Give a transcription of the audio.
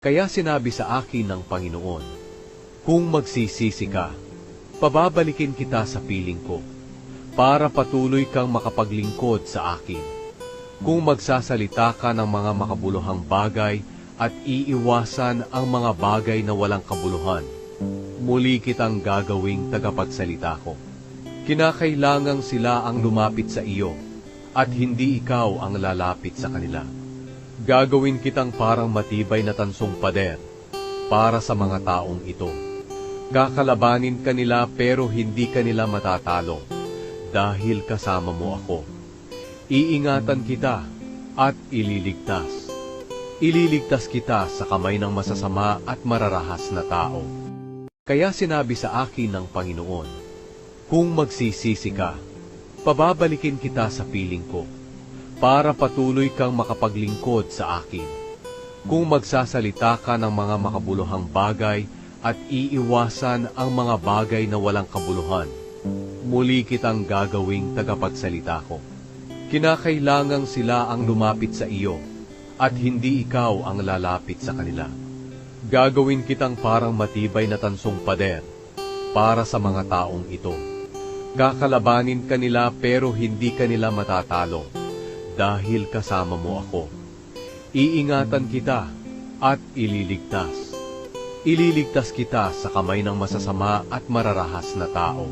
Kaya sinabi sa akin ng Panginoon, kung magsisisi ka, pababalikin kita sa piling ko, para patuloy kang makapaglingkod sa akin. Kung magsasalita ka ng mga makabuluhang bagay at iiwasan ang mga bagay na walang kabuluhan, muli kitang gagawing tagapagsalita ko. Kinakailangang sila ang lumapit sa iyo, at hindi ikaw ang lalapit sa kanila. Gagawin kitang parang matibay na tansong pader para sa mga taong ito. Kakalabanin ka nila pero hindi ka nila matatalo, dahil kasama mo ako. Iingatan kita at ililigtas. Ililigtas kita sa kamay ng masasama at mararahas na tao. Kaya sinabi sa akin ng Panginoon, kung magsisisi ka, pababalikin kita sa piling ko, para patuloy kang makapaglingkod sa akin. Kung magsasalita ka ng mga makabuluhang bagay at iiwasan ang mga bagay na walang kabuluhan, muli kitang gagawing tagapagsalita ko. Kinakailangang sila ang lumapit sa iyo, at hindi ikaw ang lalapit sa kanila. Gagawin kitang parang matibay na tansong pader para sa mga taong ito. Kakalabanin ka nila pero hindi ka nila matatalo, dahil kasama mo ako. Iingatan kita at ililigtas. Ililigtas kita sa kamay ng masasama at mararahas na tao.